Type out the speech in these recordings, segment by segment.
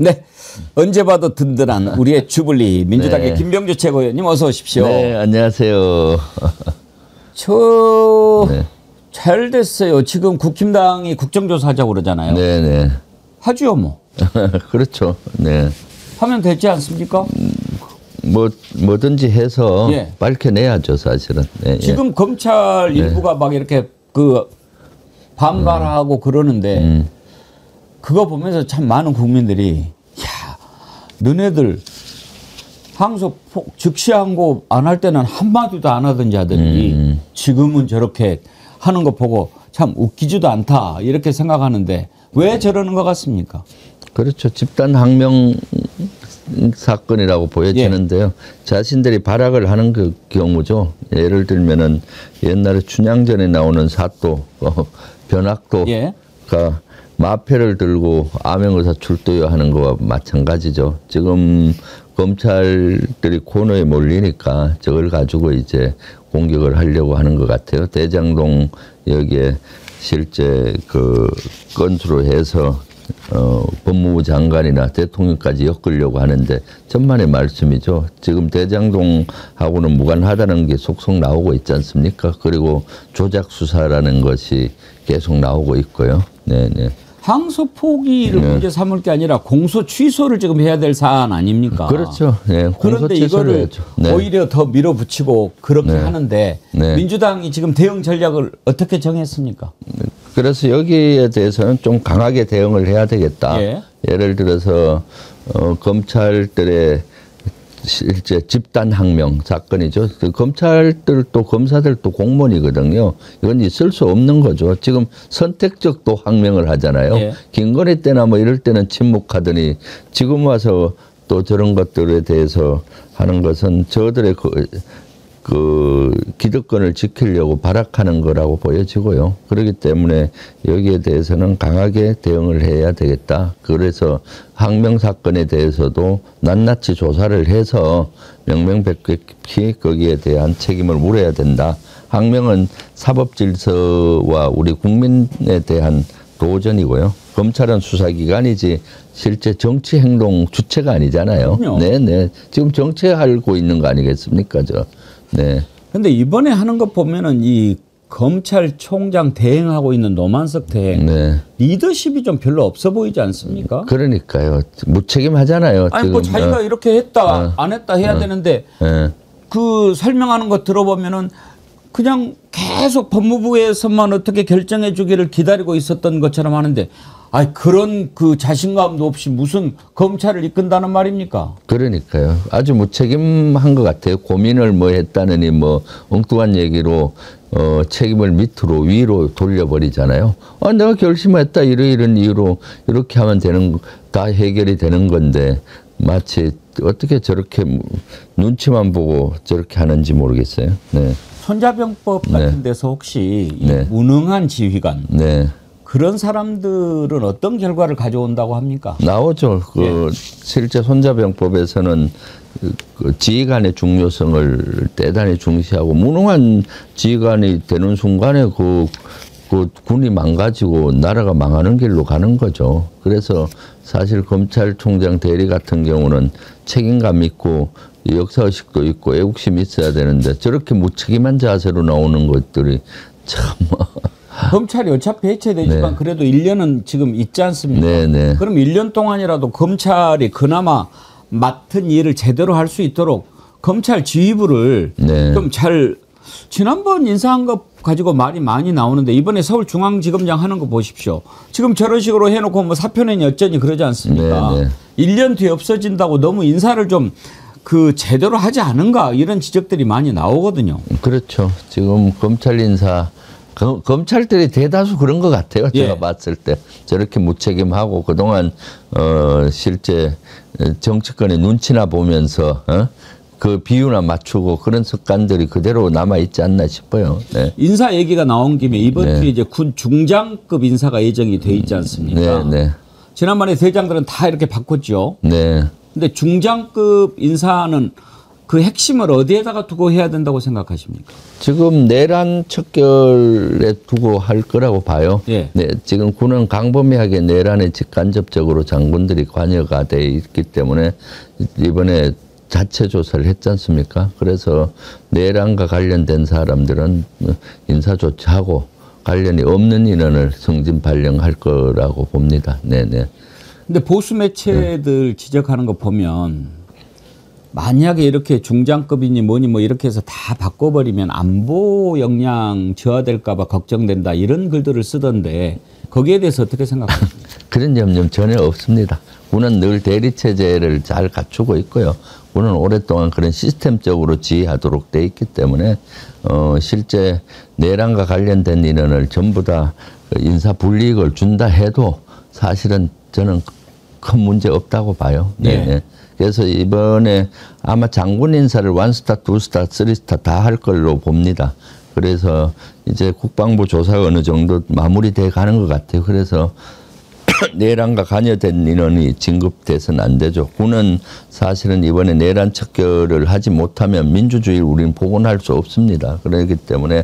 네, 언제 봐도 든든한 우리의 주불리 민주당의 네. 김병주 최고위원님 어서 오십시오. 네, 안녕하세요. 잘 됐어요. 지금 국힘당이 국정조사 하자고 그러잖아요. 네네. 하죠 뭐. 그렇죠. 네. 하면 되지 않습니까? 뭐든지 해서 예. 밝혀내야죠, 사실은. 네, 지금 예. 검찰 일부가 막 이렇게 그 반발하고 그러는데 그거 보면서 참 많은 국민들이 야, 너네들 항소폭 즉시 항고 안 할 때는 한마디도 안 하던 자들이 지금은 저렇게 하는 거 보고 참 웃기지도 않다 이렇게 생각하는데 왜 저러는 것 같습니까? 그렇죠. 집단 항명 사건이라고 보여지는데요. 자신들이 발악을 하는 그 경우죠. 예를 들면은 옛날에 춘향전에 나오는 사또, 변학도가 예. 마패를 들고 암행어사 출두요 하는 거와 마찬가지죠. 지금 검찰들이 코너에 몰리니까 저걸 가지고 이제 공격을 하려고 하는 것 같아요. 대장동 여기에 실제 그 건수로 해서 법무부 장관이나 대통령까지 엮으려고 하는데 천만의 말씀이죠. 지금 대장동하고는 무관하다는 게 속속 나오고 있지 않습니까? 그리고 조작 수사라는 것이 계속 나오고 있고요. 네네. 항소 포기를 문제 삼을 게 아니라 공소 취소를 지금 해야 될 사안 아닙니까? 그렇죠. 네, 그런데 이거를 해야죠. 네. 오히려 더 밀어붙이고 그렇게 하는데 네. 민주당이 지금 대응 전략을 어떻게 정했습니까? 그래서 여기에 대해서는 좀 강하게 대응을 해야 되겠다. 예. 예를 들어서 검찰들의 실제 집단 항명 사건이죠. 그 검찰들도 검사들도 공무원이거든요. 이건 있을 수 없는 거죠. 지금 선택적 또 항명을 하잖아요. 예. 김건희 때나 뭐 이럴 때는 침묵하더니 지금 와서 또 저런 것들에 대해서 하는 것은 저들의 그 기득권을 지키려고 발악하는 거라고 보여지고요. 그렇기 때문에 여기에 대해서는 강하게 대응을 해야 되겠다. 그래서 항명 사건에 대해서도 낱낱이 조사를 해서 명명백백히 거기에 대한 책임을 물어야 된다. 항명은 사법 질서와 우리 국민에 대한 도전이고요. 검찰은 수사기관이지 실제 정치 행동 주체가 아니잖아요. 그럼요. 네네. 지금 정치하고 있는 거 아니겠습니까, 저. 네. 근데 이번에 하는 거 보면은 이 검찰총장 대행하고 있는 노만석 대행 네. 리더십이 좀 별로 없어 보이지 않습니까? 그러니까요. 무책임하잖아요. 아니 지금. 뭐 자기가 이렇게 했다 안 했다 해야 되는데 네. 그 설명하는 거 들어보면은 그냥 계속 법무부에서만 어떻게 결정해 주기를 기다리고 있었던 것처럼 하는데 아니 그런 그 자신감도 없이 무슨 검찰을 이끈다는 말입니까? 그러니까요. 아주 무책임한 것 같아요. 고민을 뭐 했다느니 뭐 엉뚱한 얘기로 책임을 밑으로 위로 돌려버리잖아요. 아, 내가 결심했다 이런 이유로 이렇게 하면 다 해결이 되는 건데 마치 어떻게 저렇게 눈치만 보고 저렇게 하는지 모르겠어요. 네. 손자병법 같은 데서 혹시 이 네. 무능한 지휘관 네. 그런 사람들은 어떤 결과를 가져온다고 합니까? 나오죠. 실제 손자병법에서는 그 지휘관의 중요성을 대단히 중시하고 무능한 지휘관이 되는 순간에 그 군이 망가지고 나라가 망하는 길로 가는 거죠. 그래서 사실 검찰총장 대리 같은 경우는 책임감 있고 역사의식도 있고 애국심이 있어야 되는데 저렇게 무책임한 자세로 나오는 것들이 참. 검찰이 어차피 해체되지만 네. 그래도 1년은 지금 있지 않습니까? 네네. 그럼 1년 동안이라도 검찰이 그나마 맡은 일을 제대로 할 수 있도록 검찰 지휘부를 네. 좀 잘 지난번 인사한 거 가지고 말이 많이 나오는데 이번에 서울중앙지검장 하는 거 보십시오. 지금 저런 식으로 해놓고 뭐 사표내니 어쩌니 그러지 않습니까? 네네. 1년 뒤에 없어진다고 너무 인사를 좀 그 제대로 하지 않은가 이런 지적들이 많이 나오거든요. 그렇죠. 지금 검찰 인사 검찰들이 대다수 그런 것 같아요. 제가 예. 봤을 때 저렇게 무책임하고 그동안 실제 정치권의 눈치나 보면서 그 비유나 맞추고 그런 습관들이 그대로 남아 있지 않나 싶어요. 네. 인사 얘기가 나온 김에 이번 네. 주에 이제 군 중장급 인사가 예정이 돼 있지 않습니까? 네, 네. 지난번에 대장들은 다 이렇게 바꿨죠. 네. 근데 중장급 인사는 그 핵심을 어디에다가 두고 해야 된다고 생각하십니까? 지금 내란 척결에 두고 할 거라고 봐요. 예. 네, 지금 군은 광범위하게 내란에 직간접적으로 장군들이 관여가 돼 있기 때문에 이번에 자체 조사를 했지 않습니까? 그래서 내란과 관련된 사람들은 인사 조치하고 관련이 없는 인원을 승진 발령할 거라고 봅니다. 네네. 근데 보수 매체들 지적하는 거 보면 만약에 이렇게 중장급이니 뭐니 뭐 이렇게 해서 다 바꿔버리면 안보 역량 저하될까 봐 걱정된다 이런 글들을 쓰던데 거기에 대해서 어떻게 생각하십니까? 그런 염려는 전혀 없습니다. 군은 늘 대리체제를 잘 갖추고 있고요. 군은 오랫동안 그런 시스템적으로 지휘하도록 돼 있기 때문에 실제 내란과 관련된 인원을 전부 다 인사 불이익을 준다 해도 사실은 저는 큰 문제 없다고 봐요. 네. 네. 그래서 이번에 아마 장군 인사를 원스타, 투스타, 쓰리스타 다 할 걸로 봅니다. 그래서 이제 국방부 조사가 어느 정도 마무리돼 가는 것 같아요. 그래서 내란과 관여된 인원이 진급돼서는 안 되죠. 군은 사실은 이번에 내란 척결을 하지 못하면 민주주의를 우리는 복원할 수 없습니다. 그렇기 때문에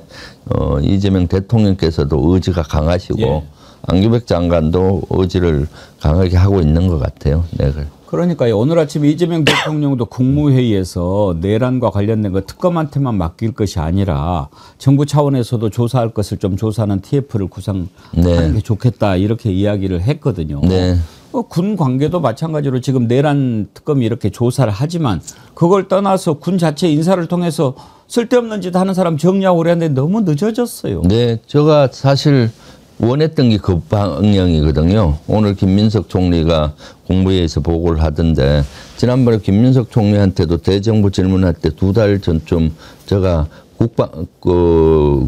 이재명 대통령께서도 의지가 강하시고 예. 안규백 장관도 의지를 강하게 하고 있는 것 같아요. 네. 그러니까요. 오늘 아침 이재명 대통령도 국무회의에서 내란과 관련된 거 특검한테만 맡길 것이 아니라 정부 차원에서도 조사할 것을 좀 조사하는 TF를 구성하는 네. 게 좋겠다 이렇게 이야기를 했거든요. 네. 군 관계도 마찬가지로 지금 내란 특검이 이렇게 조사를 하지만 그걸 떠나서 군 자체 인사를 통해서 쓸데없는 짓 하는 사람 정리하고 그랬는데 너무 늦어졌어요. 네. 제가 사실 원했던 게 그 방향이거든요. 오늘 김민석 총리가 국무회의에서 보고를 하던데 지난번에 김민석 총리한테도 대정부 질문할 때 2달 전쯤 제가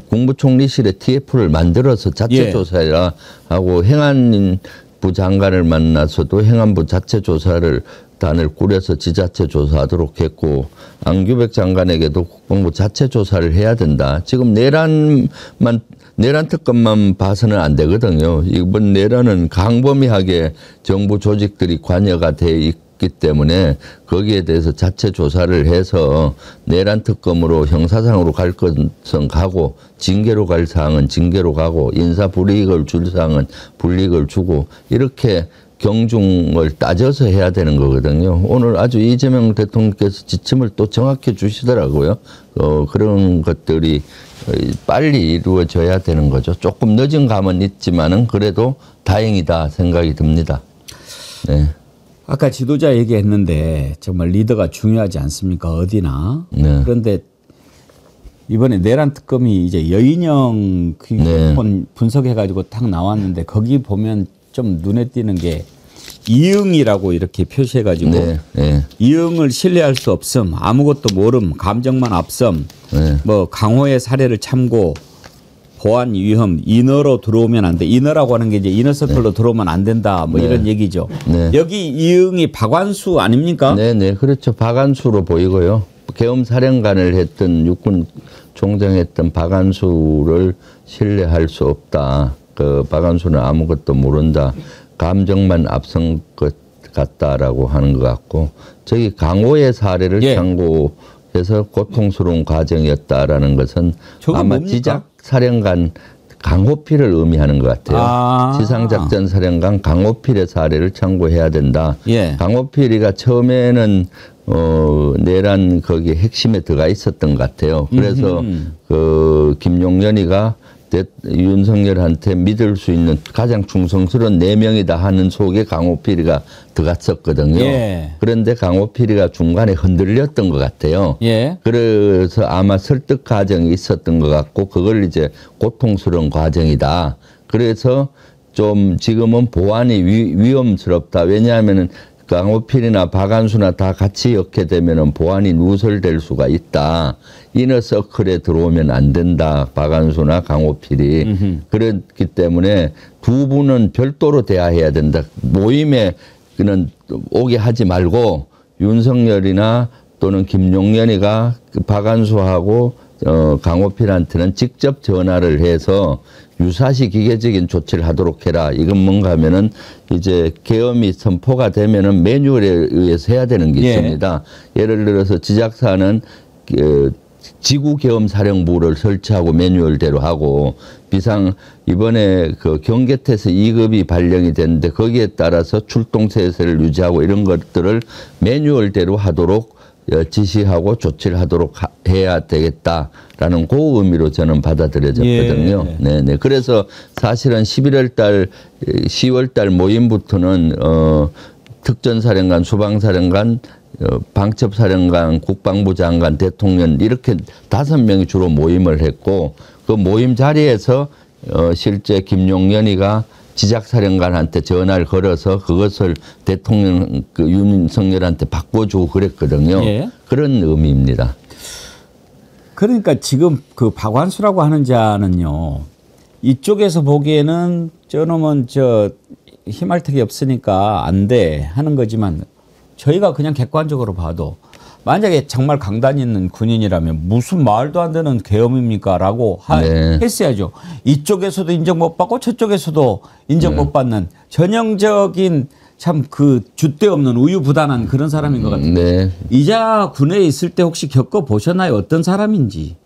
국무총리실에 TF를 만들어서 자체 예. 조사해라 하고 행안부 장관을 만나서도 행안부 자체 조사를 단을 꾸려서 지자체 조사하도록 했고 안규백 장관에게도 국방부 자체 조사를 해야 된다. 지금 내란 특검만 봐서는 안 되거든요. 이번 내란은 광범위하게 정부 조직들이 관여가 돼 있기 때문에 거기에 대해서 자체 조사를 해서 내란 특검으로 형사상으로 갈 것은 가고 징계로 갈 사항은 징계로 가고 인사 불이익을 줄 사항은 불이익을 주고 이렇게 경중을 따져서 해야 되는 거거든요. 오늘 아주 이재명 대통령께서 지침을 또 정확히 주시더라고요. 그런 것들이 빨리 이루어져야 되는 거죠. 조금 늦은 감은 있지만은 그래도 다행이다 생각이 듭니다. 네. 아까 지도자 얘기했는데 정말 리더가 중요하지 않습니까? 어디나. 네. 그런데 이번에 내란 특검이 이제 여인형 네. 분석해가지고 딱 나왔는데 거기 보면 좀 눈에 띄는 게 이응이라고 이렇게 표시해가지고 네. 네. 이응을 신뢰할 수 없음, 아무것도 모름, 감정만 앞섬, 네. 뭐 강호의 사례를 참고 보안 위험, 인어로 들어오면 안 돼. 인어라고 하는 게 이제 이너서클로 들어오면 안 된다. 뭐 네. 이런 얘기죠. 네. 여기 이응이 박완수 아닙니까? 네네 그렇죠. 박완수로 보이고요. 계엄 사령관을 했던 육군 총장했던 박완수를 신뢰할 수 없다. 그 박완수는 아무것도 모른다. 감정만 앞선 것 같다라고 하는 것 같고 저기 강호의 사례를 예. 참고해서 고통스러운 과정이었다라는 것은 아마 뭡니까? 지작 사령관 강호필을 의미하는 것 같아요. 아. 지상작전 사령관 강호필의 사례를 참고해야 된다. 예. 강호필이가 처음에는 내란 거기 핵심에 들어가 있었던 것 같아요. 그래서 그 김용현이가 윤석열한테 믿을 수 있는 가장 충성스러운 4명이다 하는 속에 강호필이가 들어갔었거든요. 예. 그런데 강호필이가 중간에 흔들렸던 것 같아요. 예. 그래서 아마 설득 과정이 있었던 것 같고 그걸 이제 고통스러운 과정이다. 그래서 좀 지금은 보안이 위험스럽다. 왜냐하면은 강호필이나 박완수나 다 같이 엮게 되면은 보안이 누설될 수가 있다. 이너서클에 들어오면 안 된다. 박완수나 강호필이. 그렇기 때문에 두 분은 별도로 대화해야 된다. 모임에 그는 오게 하지 말고 윤석열이나 또는 김용현이가 박완수하고 강호필한테는 직접 전화를 해서 유사시 기계적인 조치를 하도록 해라. 이건 뭔가 하면은 이제 계엄이 선포가 되면은 매뉴얼에 의해서 해야 되는 게 있습니다. 예를 들어서 지작사는 지구계엄사령부를 설치하고 매뉴얼대로 하고 이번에 그 경계태세 2급이 발령이 됐는데 거기에 따라서 출동세세를 유지하고 이런 것들을 매뉴얼대로 하도록 지시하고 조치를 하도록 해야 되겠다라는 그 의미로 저는 받아들여졌거든요. 네네. 그래서 사실은 10월 달 모임부터는 특전사령관, 수방사령관, 방첩사령관, 국방부 장관, 대통령 이렇게 5명이 주로 모임을 했고 그 모임 자리에서 실제 김용연이가 지작사령관한테 전화를 걸어서 그것을 대통령 윤석열한테 바꿔주고 그랬거든요. 그런 의미입니다. 그러니까 지금 그 박완수라고 하는 자는요. 이쪽에서 보기에는 저놈은 힘할턱이 없으니까 안 돼 하는 거지만 저희가 그냥 객관적으로 봐도 만약에 정말 강단 있는 군인이라면 무슨 말도 안 되는 계엄입니까? 라고 했어야죠. 이쪽에서도 인정 못 받고 저쪽에서도 인정 못 받는 전형적인 참 그 줏대 없는 우유부단한 그런 사람인 것 같은데 이자 군에 있을 때 혹시 겪어보셨나요? 어떤 사람인지.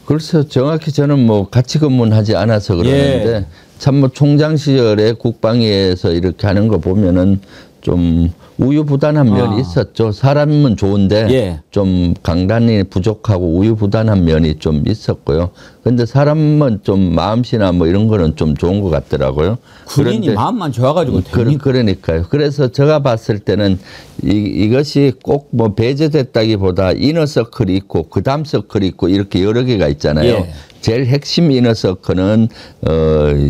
글쎄요. 정확히 저는 뭐 같이 근무는 하지 않아서 그러는데 참모총장 시절에 국방위에서 이렇게 하는 거 보면은 좀 우유부단한 면이 있었죠. 사람은 좋은데 좀 강단이 부족하고 우유부단한 면이 좀 있었고요. 그런데 사람은 좀 마음씨나 뭐 이런 거는 좀 좋은 것 같더라고요. 군인이 마음만 좋아가지고 그러니까요. 그래서 제가 봤을 때는 이것이 꼭 뭐 배제됐다기보다 이너서클이 있고 그다음 서클이 있고 이렇게 여러 개가 있잖아요. 제일 핵심 이너서클은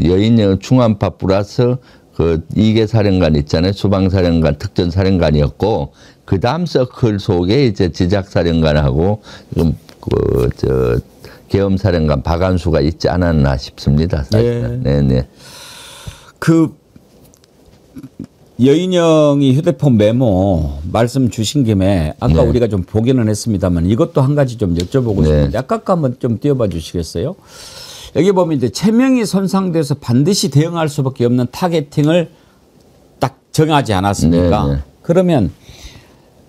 여인영 충안파 플러스 그 2개 사령관 있잖아요. 수방사령관, 특전사령관이었고 그 다음 서클 속에 이제 지작사령관하고 계엄사령관 박완수가 있지 않았나 싶습니다. 사실은. 네네. 그 여인영이 휴대폰 메모 말씀 주신 김에 아까 우리가 좀 보기는 했습니다만 이것도 한 가지 좀 여쭤보고 싶은데 아까 한번 좀 띄워봐 주시겠어요? 여기 보면 이제 체명이 손상돼서 반드시 대응할 수밖에 없는 타겟팅을 딱 정하지 않았습니까? 그러면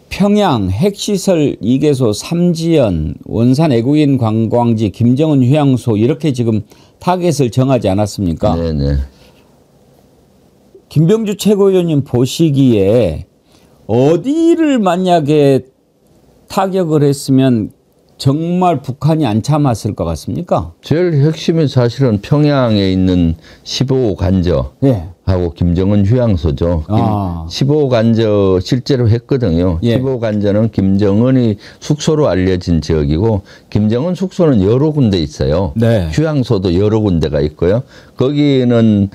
평양 핵시설 2개소, 삼지연, 원산 애국인 관광지, 김정은 휴양소 이렇게 지금 타겟을 정하지 않았습니까? 김병주 최고위원님 보시기에 어디를 만약에 타격을 했으면 정말 북한이 안 참았을 것 같습니까? 제일 핵심이 사실은 평양에 있는 15호 관저하고 김정은 휴양소죠. 15호 관저 실제로 했거든요. 15호 관저는 김정은이 숙소로 알려진 지역이고 김정은 숙소는 여러 군데 있어요. 휴양소도 여러 군데가 있고요. 거기는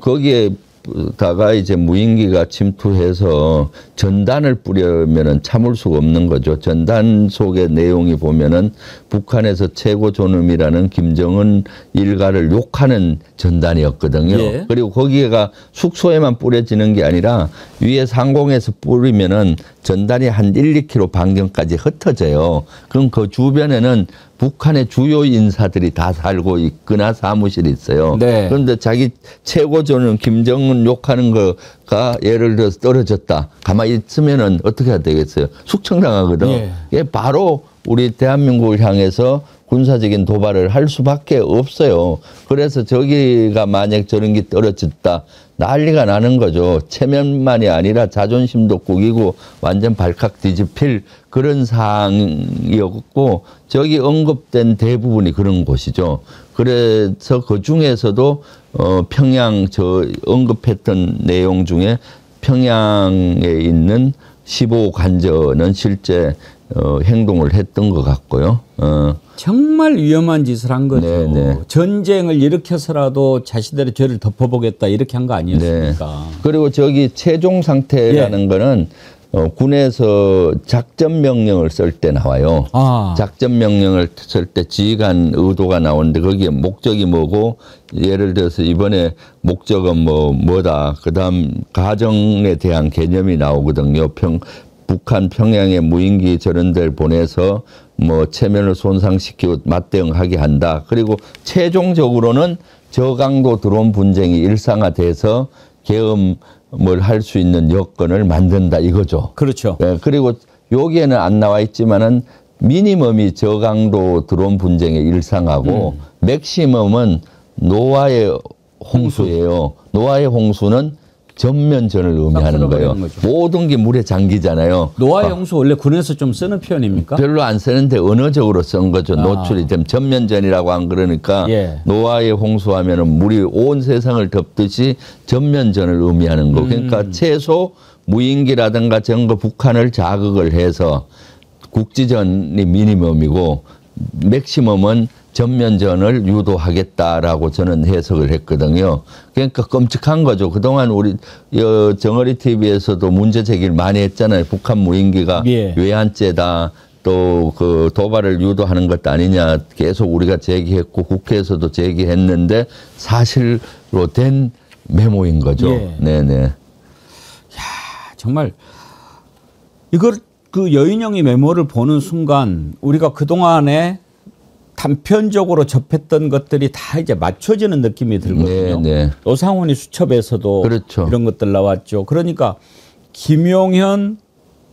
거기에 다가 이제 무인기가 침투해서 전단을 뿌려면은 참을 수가 없는 거죠. 전단 속의 내용이 보면은 북한에서 최고 존엄이라는 김정은 일가를 욕하는 전단이었거든요. 그리고 거기가 숙소에만 뿌려지는 게 아니라 위에 상공에서 뿌리면은 전단이 한 1~2km 반경까지 흩어져요. 그럼 그 주변에는 북한의 주요 인사들이 다 살고 있거나 사무실이 있어요. 그런데 자기 최고조는 김정은 욕하는 거가 예를 들어서 떨어졌다. 가만히 있으면은 어떻게 해야 되겠어요? 숙청당하거든. 이게 바로 우리 대한민국을 향해서 군사적인 도발을 할 수밖에 없어요. 그래서 저기가 만약 저런 게 떨어졌다. 난리가 나는 거죠. 체면만이 아니라 자존심도 꾸기고 완전 발칵 뒤집힐 그런 상황이었고 저기 언급된 대부분이 그런 곳이죠. 그래서 그 중에서도 평양 언급했던 내용 중에 평양에 있는 15 관저는 실제 행동을 했던 것 같고요. 정말 위험한 짓을 한 거죠. 전쟁을 일으켜서라도 자신들의 죄를 덮어보겠다 이렇게 한 거 아니었습니까? 그리고 저기 최종 상태라는 거는 군에서 작전 명령을 쓸 때 나와요. 작전 명령을 쓸 때 지휘관 의도가 나오는데 거기에 목적이 뭐고 예를 들어서 이번에 목적은 뭐다. 그다음 가정에 대한 개념이 나오거든요. 북한 평양에 무인기 저런 데를 보내서 뭐 체면을 손상시키고 맞대응하게 한다. 그리고 최종적으로는 저강도 드론 분쟁이 일상화돼서 계엄을 할 수 있는 여건을 만든다 이거죠. 그렇죠. 예, 그리고 여기에는 안 나와 있지만은 미니멈이 저강도 드론 분쟁의 일상하고 맥시멈은 노아의 홍수예요. 노아의 홍수는 전면전을 의미하는 거예요. 모든 게 물에 잠기잖아요. 노아의 홍수 원래 군에서 좀 쓰는 표현입니까? 별로 안 쓰는데 언어적으로 쓴 거죠. 노출이 되면 전면전이라고 안 그러니까 예. 노아의 홍수하면은 물이 온 세상을 덮듯이 전면전을 의미하는 거. 그러니까 최소 무인기라든가 저런 거 북한을 자극을 해서 국지전이 미니멈이고 맥시멈은 전면전을 유도하겠다라고 저는 해석을 했거든요. 그러니까 끔찍한 거죠. 그동안 우리 정어리 TV에서도 문제 제기를 많이 했잖아요. 북한 무인기가 예. 외환죄다. 또 그 도발을 유도하는 것 아니냐 계속 우리가 제기했고 국회에서도 제기했는데 사실로 된 메모인 거죠. 예. 네네. 정말 이걸 그 여인영이 메모를 보는 순간 우리가 그동안에 단편적으로 접했던 것들이 다 이제 맞춰지는 느낌이 들거든요. 네. 노상원이 수첩에서도 그렇죠. 이런 것들 나왔죠. 그러니까 김용현,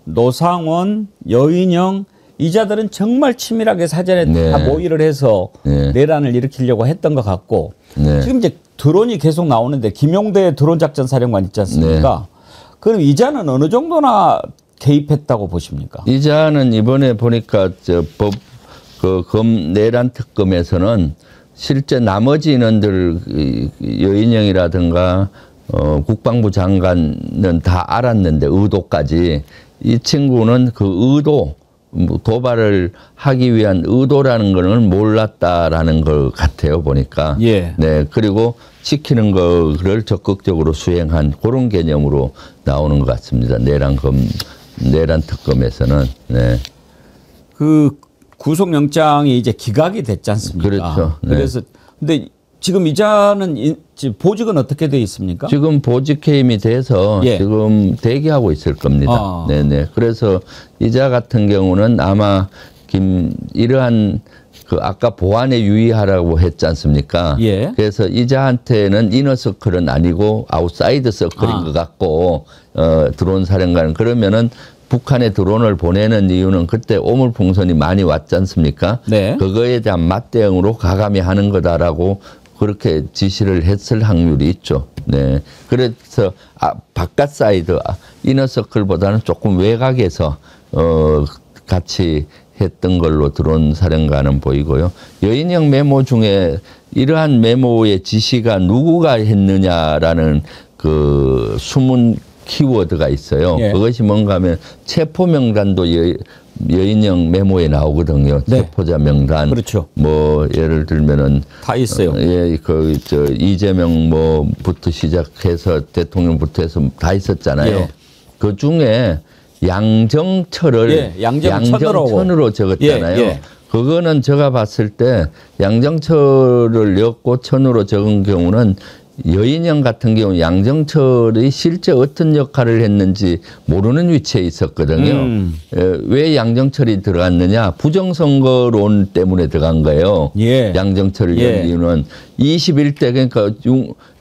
노상원, 여인영 이자들은 정말 치밀하게 사전에 네. 다 모의를 해서 네. 내란을 일으키려고 했던 것 같고 네. 지금 이제 드론이 계속 나오는데 김용대 드론 작전 사령관 있지 않습니까? 그럼 이자는 어느 정도나 개입했다고 보십니까? 이자는 이번에 보니까 내란 특검에서는 실제 나머지 인원들 여인영이라든가 국방부 장관은 다 알았는데 의도까지 이 친구는 그 의도 도발을 하기 위한 의도라는 거는 몰랐다라는 것 같아요 보니까. 예. 네. 그리고 시키는 거를 적극적으로 수행한 그런 개념으로 나오는 것 같습니다. 내란 특검에서는. 네. 그 구속영장이 이제 기각이 됐지 않습니까? 그렇죠. 네. 그래서 근데 지금 이자는 보직은 어떻게 돼 있습니까? 지금 보직 해임이 돼서 예. 지금 대기하고 있을 겁니다. 네네. 그래서 이자 같은 경우는 아마 이러한 그 아까 보안에 유의하라고 했지 않습니까? 예. 그래서 이자한테는 이너서클은 아니고 아웃사이드 서클인 것 같고 드론 사령관은 그러면은 북한에 드론을 보내는 이유는 그때 오물풍선이 많이 왔지 않습니까? 네. 그거에 대한 맞대응으로 가감히 하는 거다라고 그렇게 지시를 했을 확률이 있죠. 네. 그래서 바깥 사이드 이너서클보다는 조금 외곽에서 같이 했던 걸로 드론 사령관은 보이고요. 여인영 메모 중에 이러한 메모의 지시가 누구가 했느냐라는 그 숨은 키워드가 있어요. 예. 그것이 뭔가 하면 체포 명단도 여인영 메모에 나오거든요. 네. 체포자 명단. 그렇죠. 뭐 예를 들면은 다 있어요. 예, 이재명 뭐부터 시작해서 대통령부터 해서 다 있었잖아요. 예. 그 중에 양정철을 양정천으로 적었잖아요. 예. 그거는 제가 봤을 때 양정철을 엮고 천으로 적은 경우는 여인영 같은 경우 양정철이 실제 어떤 역할을 했는지 모르는 위치에 있었거든요. 왜 양정철이 들어갔느냐? 부정선거론 때문에 들어간 거예요. 예. 양정철을 연 이유는 21대 그러니까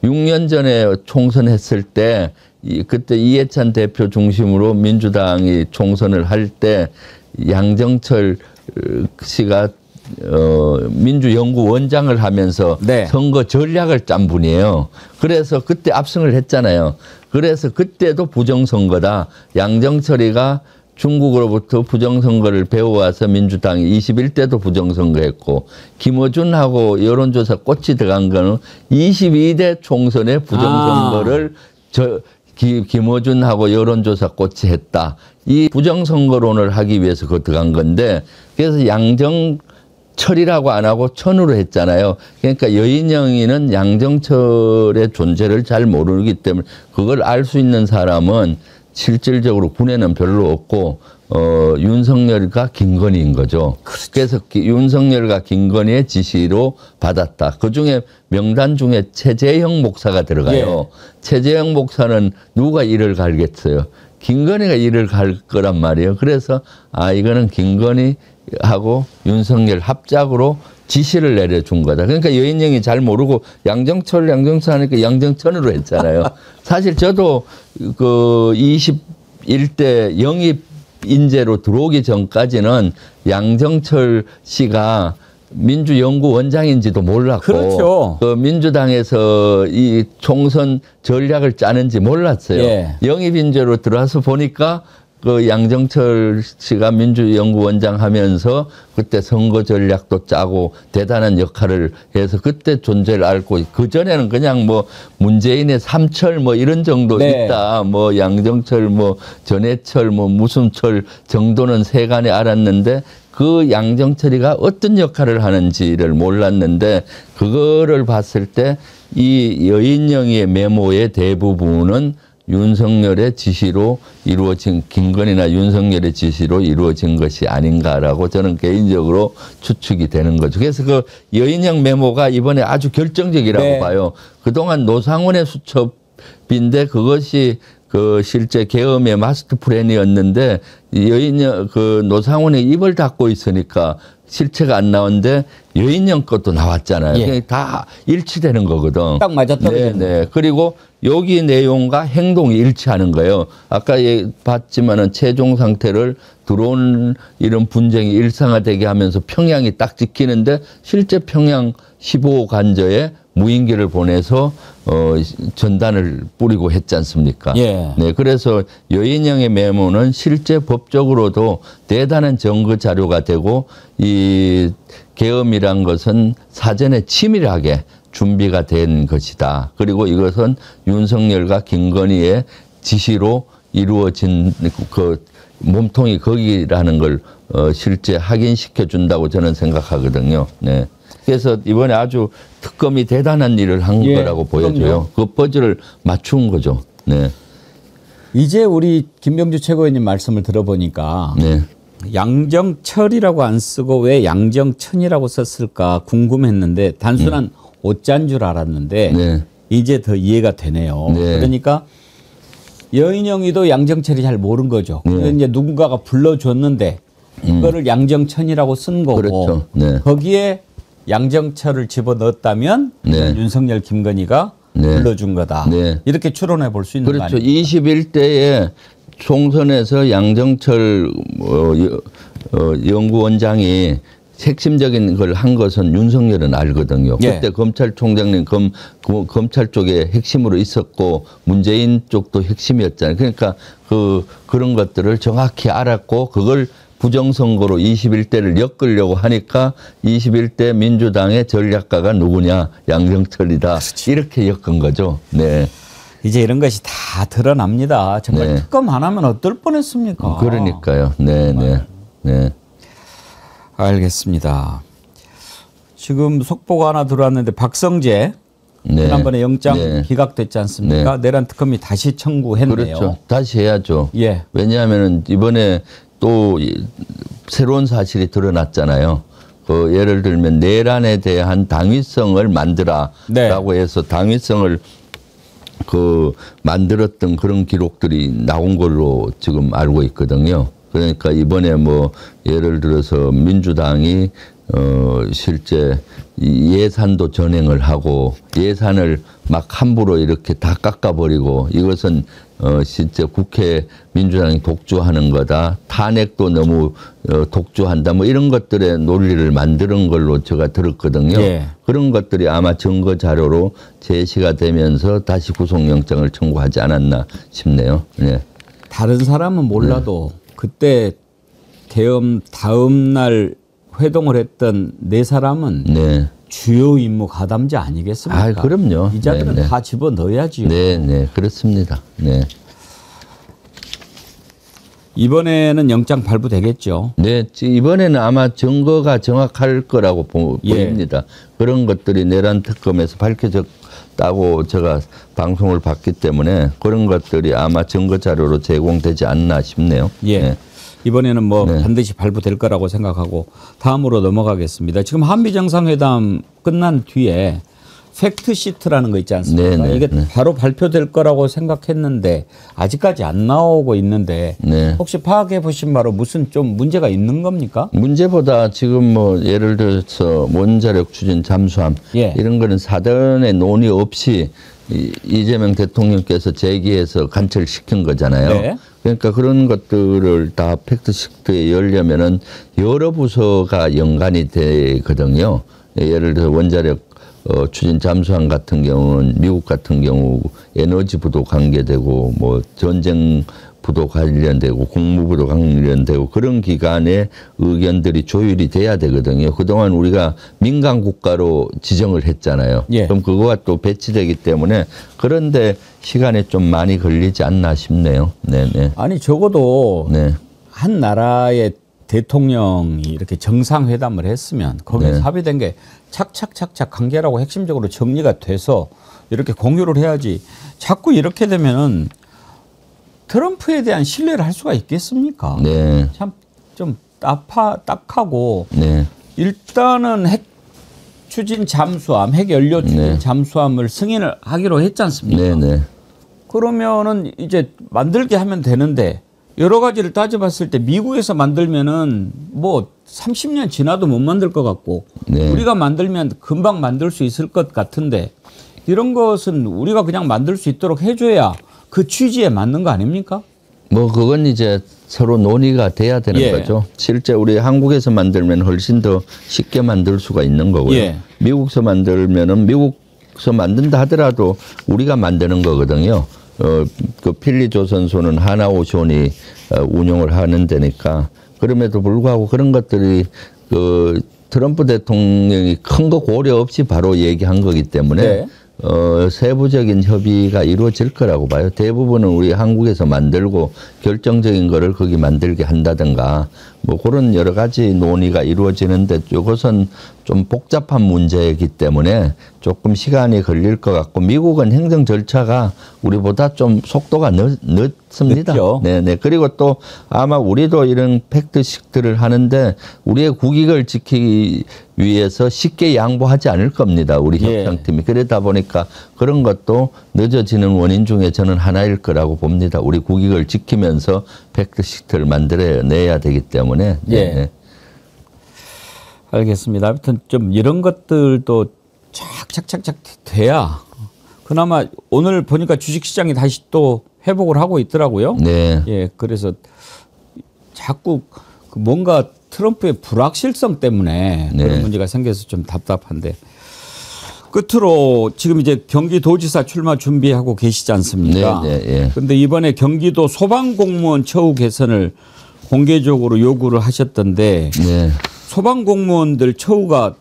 6년 전에 총선했을 때 그때 이해찬 대표 중심으로 민주당이 총선을 할 때 양정철 씨가 민주연구원장을 하면서 네. 선거 전략을 짠 분이에요. 그래서 그때 압승을 했잖아요. 그래서 그때도 부정선거다. 양정철이가 중국으로부터 부정선거를 배워와서 민주당이 21대도 부정선거했고 김어준하고 여론조사 꽃이 들어간 거는 22대 총선에 부정선거를 김어준하고 여론조사 꽃이 했다. 이 부정선거론을 하기 위해서 그거 들어간 건데 그래서 양정철이라고 안 하고 천으로 했잖아요. 그러니까 여인영이는 양정철의 존재를 잘 모르기 때문에 그걸 알 수 있는 사람은 실질적으로 군에는 별로 없고 윤석열과 김건희인 거죠. 그렇죠. 그래서 윤석열과 김건희의 지시로 받았다. 그중에 명단 중에 최재형 목사가 들어가요. 예. 최재형 목사는 누가 이를 갈겠어요. 김건희가 이를 갈 거란 말이에요. 그래서 이거는 김건희 하고 윤석열 합작으로 지시를 내려준 거다. 그러니까 여인영이 잘 모르고 양정철 하니까 양정천으로 했잖아요. 사실 저도 그 21대 영입 인재로 들어오기 전까지는 양정철 씨가 민주연구원장인지도 몰랐고, 그렇죠. 그 민주당에서 이 총선 전략을 짜는지 몰랐어요. 예. 영입 인재로 들어와서 보니까 그 양정철 씨가 민주연구원장 하면서 그때 선거 전략도 짜고 대단한 역할을 해서 그때 존재를 알고, 그 전에는 그냥 뭐 문재인의 삼철 뭐 이런 정도 네. 있다, 뭐 양정철 뭐 전해철 뭐 무슨 철 정도는 세간에 알았는데 그 양정철이가 어떤 역할을 하는지를 몰랐는데, 그거를 봤을 때 이 여인영의 메모의 대부분은 윤석열의 지시로 이루어진, 김건희나 윤석열의 지시로 이루어진 것이 아닌가라고 저는 개인적으로 추측이 되는 거죠. 그래서 그 여인영 메모가 이번에 아주 결정적이라고 네. 봐요. 그동안 노상원의 수첩인데 그것이 그 실제 계엄의 마스터 플랜이었는데 여인영 그 노상원의 입을 닫고 있으니까 실체가 안 나오는데 여인영 것도 나왔잖아요. 예. 다 일치되는 거거든. 딱 맞아떨어지는 네. 그리고 여기 내용과 행동이 일치하는 거예요. 아까 봤지만은 최종 상태를 들어온 이런 분쟁이 일상화되게 하면서 평양이 딱 지키는데 실제 평양 15호 관저에 무인기를 보내서 전단을 뿌리고 했지 않습니까? 예. 네, 그래서 여인영의 메모는 실제 법적으로도 대단한 증거 자료가 되고, 이 계엄이란 것은 사전에 치밀하게 준비가 된 것이다. 그리고 이것은 윤석열과 김건희의 지시로 이루어진 그 몸통이 거기라는 걸 실제 확인시켜 준다고 저는 생각하거든요. 네. 그래서 이번에 아주 특검이 대단한 일을 한 예, 거라고 보여져요. 그럼요. 그 퍼즐을 맞춘 거죠. 네. 이제 우리 김병주 최고위원님 말씀을 들어보니까 네. 양정철이라고 안 쓰고 왜 양정천이라고 썼을까 궁금했는데 단순한 오자인 줄 알았는데 네. 이제 더 이해가 되네요. 네. 그러니까 여인영이도 양정철이 잘 모른 거죠. 그래서 이제 누군가가 불러줬는데 그거를 양정천이라고 쓴 거고 그렇죠. 네. 거기에 양정철을 집어넣었다면 네. 윤석열 김건희가 네. 불러준 거다. 네. 이렇게 추론해 볼 수 있는 거 그렇죠. 아닙니까? 21대에 총선에서 양정철 연구원장이 핵심적인 걸 한 것은 윤석열은 알거든요. 예. 그때 검찰총장님 검찰 쪽에 핵심으로 있었고 문재인 쪽도 핵심이었잖아요. 그러니까 그런 것들을 정확히 알았고 그걸 부정선거로 21대를 엮으려고 하니까 21대 민주당의 전략가가 누구냐? 양정철이다. 이렇게 엮은 거죠. 네. 이제 이런 것이 다 드러납니다. 정말 네. 특검 안 하면 어떨 뻔했습니까? 그러니까요. 네, 네, 네. 알겠습니다. 지금 속보가 하나 들어왔는데 박성재 네. 지난번에 영장 네. 기각됐지 않습니까? 내란 특검이 다시 청구했네요. 그렇죠. 다시 해야죠. 예. 왜냐하면 이번에 또 새로운 사실이 드러났잖아요. 그 예를 들면 내란에 대한 당위성을 만들라라고 해서 당위성을 만들었던 그런 기록들이 나온 걸로 지금 알고 있거든요. 그러니까 이번에 뭐 예를 들어서 민주당이 실제 예산도 전행을 하고 예산을 막 함부로 이렇게 다 깎아버리고 이것은 실제 국회 민주당이 독주하는 거다. 탄핵도 너무 독주한다. 뭐 이런 것들의 논리를 만드는 걸로 제가 들었거든요. 예. 그런 것들이 아마 증거 자료로 제시가 되면서 다시 구속영장을 청구하지 않았나 싶네요. 네. 다른 사람은 몰라도 그때 계엄 다음 날 회동을 했던 네 사람은 네. 주요 임무 가담자 아니겠습니까? 아, 그럼요. 이자들은 네, 네. 다 집어넣어야지요. 네, 네, 그렇습니다. 네. 이번에는 영장 발부되겠죠. 네, 이번에는 아마 증거가 정확할 거라고 예. 보입니다. 그런 것들이 내란 특검에서 밝혀졌다고 제가 방송을 봤기 때문에 그런 것들이 아마 증거 자료로 제공되지 않나 싶네요. 예. 네. 이번에는 뭐 네. 반드시 발부될 거라고 생각하고 다음으로 넘어가겠습니다. 지금 한미 정상회담 끝난 뒤에 팩트 시트라는 거 있지 않습니까? 네, 네, 이게 네. 바로 발표될 거라고 생각했는데 아직까지 안 나오고 있는데 네. 혹시 파악해 보신 바로 무슨 좀 문제가 있는 겁니까? 문제보다 지금 뭐 예를 들어서 원자력 추진 잠수함 예. 이런 거는 사전에 논의 없이 이재명 대통령께서 제기해서 관철시킨 거잖아요. 네. 그러니까 그런 것들을 다 팩트시트에 열려면은 여러 부서가 연관이 되거든요. 예를 들어 원자력 추진 잠수함 같은 경우는 미국 같은 경우 에너지부도 관계되고 뭐 전쟁부도 관련되고 국무부도 관련되고 그런 기관의 의견들이 조율이 돼야 되거든요. 그동안 우리가 민간 국가로 지정을 했잖아요. 예. 그럼 그거가 또 배치되기 때문에 그런데 시간이 좀 많이 걸리지 않나 싶네요. 네네. 아니 적어도 네. 한 나라의 대통령이 이렇게 정상회담을 했으면 거기에 네. 합의된 게 착착착착 관계라고 핵심적으로 정리가 돼서 이렇게 공유를 해야지 자꾸 이렇게 되면은 트럼프에 대한 신뢰를 할 수가 있겠습니까? 네. 참 좀 딱하고 네. 일단은 핵 추진 잠수함, 핵 연료 추진 네. 잠수함을 승인을 하기로 했지 않습니까? 네네. 그러면은 이제 만들게 하면 되는데 여러 가지를 따져봤을 때 미국에서 만들면은 뭐 30년 지나도 못 만들 것 같고 네. 우리가 만들면 금방 만들 수 있을 것 같은데 이런 것은 우리가 그냥 만들 수 있도록 해줘야 그 취지에 맞는 거 아닙니까? 뭐 그건 이제 서로 논의가 돼야 되는 예. 거죠. 실제 우리 한국에서 만들면 훨씬 더 쉽게 만들 수가 있는 거고요. 예. 미국에서 만들면은 미국에서 만든다 하더라도 우리가 만드는 거거든요. 그 필리 조선소는 하나오션이 운영을 하는 데니까 그럼에도 불구하고 그런 것들이 그 트럼프 대통령이 큰 거 고려 없이 바로 얘기한 거기 때문에 네. 세부적인 협의가 이루어질 거라고 봐요. 대부분은 우리 한국에서 만들고 결정적인 거를 거기 만들게 한다든가 뭐 그런 여러 가지 논의가 이루어지는데 이것은 좀 복잡한 문제이기 때문에 조금 시간이 걸릴 것 같고 미국은 행정 절차가 우리보다 좀 속도가 늦습니다. 늦죠. 네네. 그리고 또 아마 우리도 이런 팩트식들을 하는데 우리의 국익을 지키기 위해서 쉽게 양보하지 않을 겁니다. 우리 예. 협상팀이. 그러다 보니까 그런 것도 늦어지는 원인 중에 저는 하나일 거라고 봅니다. 우리 국익을 지키면서 팩트식트를 만들어내야 되기 때문에. 예. 네. 알겠습니다. 아무튼 좀 이런 것들도 착착착착 돼야 그나마 오늘 보니까 주식시장이 다시 또 회복을 하고 있더라고요. 네. 예, 그래서 자꾸 그 뭔가 트럼프의 불확실성 때문에 네. 그런 문제가 생겨서 좀 답답한데 끝으로 지금 이제 경기도지사 출마 준비하고 계시지 않습니까? 네, 네, 예. 근데 이번에 경기도 소방공무원 처우 개선을 공개적으로 요구를 하셨던데 네. 소방공무원들 처우가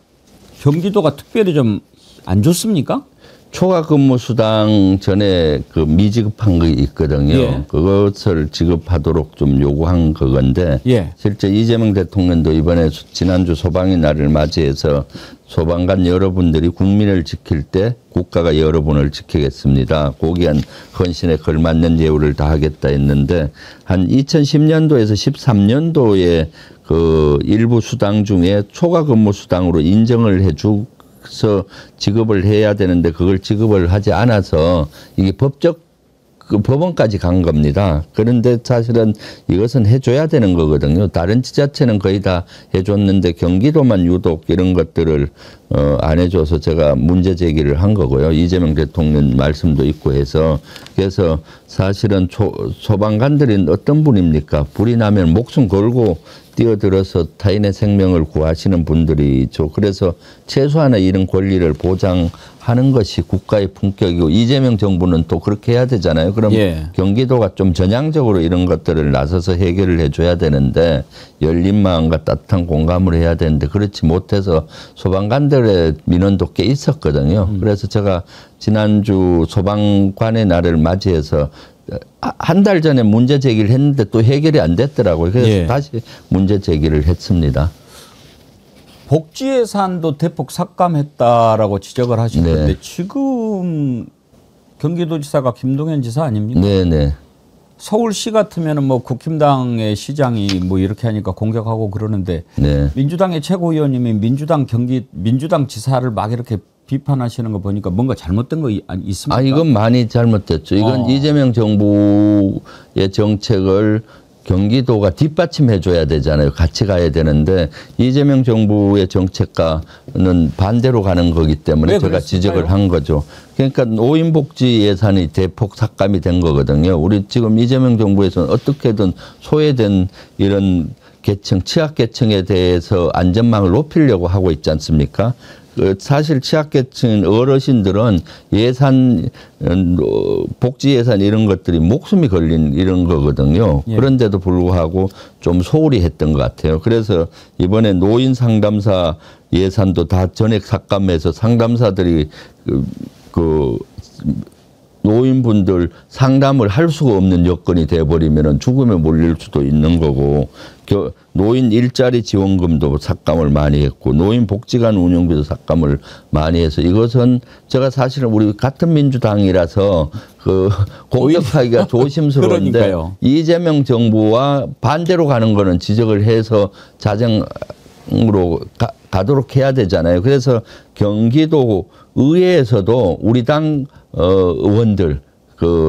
경기도가 특별히 좀 안 좋습니까? 초과 근무 수당 전에 그 미지급한 거 있거든요. 예. 그것을 지급하도록 좀 요구한 그건데 예. 실제 이재명 대통령도 이번에 지난주 소방의 날을 맞이해서 소방관 여러분들이 국민을 지킬 때 국가가 여러분을 지키겠습니다. 고귀한 헌신에 걸맞는 예우를 다하겠다 했는데 한 2010년도에서 13년도에 그 일부 수당 중에 초과 근무 수당으로 인정을 해주고 서 지급을 해야 되는데 그걸 지급을 하지 않아서 이게 법적 그 법원까지 간 겁니다. 그런데 사실은 이것은 해줘야 되는 거거든요. 다른 지자체는 거의 다 해줬는데 경기도만 유독 이런 것들을 안 해줘서 제가 문제 제기를 한 거고요. 이재명 대통령 말씀도 있고 해서 그래서 사실은 소방관들이 어떤 분입니까? 불이 나면 목숨 걸고 뛰어들어서 타인의 생명을 구하시는 분들이죠. 그래서 최소한의 이런 권리를 보장하는 것이 국가의 품격이고 이재명 정부는 또 그렇게 해야 되잖아요. 그럼 예. 경기도가 좀 전향적으로 이런 것들을 나서서 해결을 해줘야 되는데 열린 마음과 따뜻한 공감을 해야 되는데 그렇지 못해서 소방관들의 민원도 꽤 있었거든요. 그래서 제가 지난주 소방관의 날을 맞이해서 한 달 전에 문제 제기를 했는데 또 해결이 안 됐더라고요. 그래서 예. 다시 문제 제기를 했습니다. 복지 예산도 대폭 삭감했다라고 지적을 하시는데 네. 지금 경기도지사가 김동연 지사 아닙니까? 네네. 서울시 같으면은 뭐 국힘당의 시장이 뭐 이렇게 하니까 공격하고 그러는데 네. 민주당의 최고위원님이 민주당 지사를 막 이렇게 비판하시는 거 보니까 뭔가 잘못된 거 있습니까? 이건 많이 잘못됐죠. 이건 이재명 정부의 정책을 경기도가 뒷받침해 줘야 되잖아요. 같이 가야 되는데 이재명 정부의 정책과는 반대로 가는 거기 때문에 제가 지적을 한 거죠. 그러니까 노인복지 예산이 대폭 삭감이 된 거거든요. 우리 지금 이재명 정부에서는 어떻게든 소외된 이런 계층, 취약계층에 대해서 안전망을 높이려고 하고 있지 않습니까? 사실 취약계층 어르신들은 예산, 복지 예산 이런 것들이 목숨이 걸린 이런 거거든요. 예. 그런데도 불구하고 좀 소홀히 했던 것 같아요. 그래서 이번에 노인 상담사 예산도 다 전액 삭감해서 상담사들이 노인분들 상담을 할 수가 없는 여건이 돼버리면 죽음에 몰릴 수도 있는 거고, 노인 일자리 지원금도 삭감을 많이 했고, 노인 복지관 운영비도 삭감을 많이 해서 이것은 제가 사실은 우리 같은 민주당이라서 공격하기가 조심스러운데 그러니까요. 이재명 정부와 반대로 가는 거는 지적을 해서 자정으로 가도록 해야 되잖아요. 그래서 경기도 의회에서도 우리 당 의원들,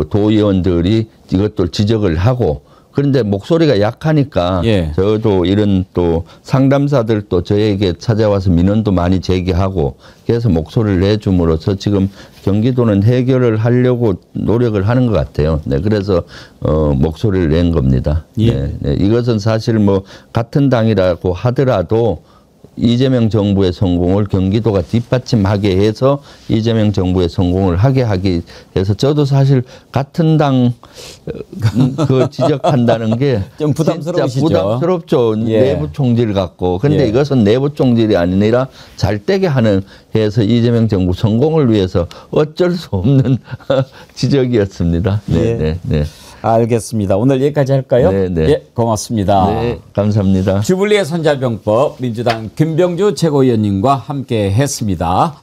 도의원들이 이것도 지적을 하고, 그런데 목소리가 약하니까 예. 저도 이런 또 상담사들도 저에게 찾아와서 민원도 많이 제기하고, 그래서 목소리를 내줌으로써 지금 경기도는 해결을 하려고 노력을 하는 것 같아요. 네, 그래서 목소리를 낸 겁니다. 예. 네, 이것은 사실 뭐 같은 당이라고 하더라도 이재명 정부의 성공을 경기도가 뒷받침하게 해서 이재명 정부의 성공을 하게 하기 해서 저도 사실 같은 당 지적한다는 게 좀 부담스러우시죠? 부담스럽죠. 예. 내부 총질 같고. 그런데 예. 이것은 내부 총질이 아니라 잘되게 하는 해서 이재명 정부 성공을 위해서 어쩔 수 없는 지적이었습니다. 네, 예. 네, 네. 알겠습니다. 오늘 여기까지 할까요? 네, 네. 예, 고맙습니다. 네, 감사합니다. 주불리의 손자병법 민주당 김병주 최고위원님과 함께 했습니다.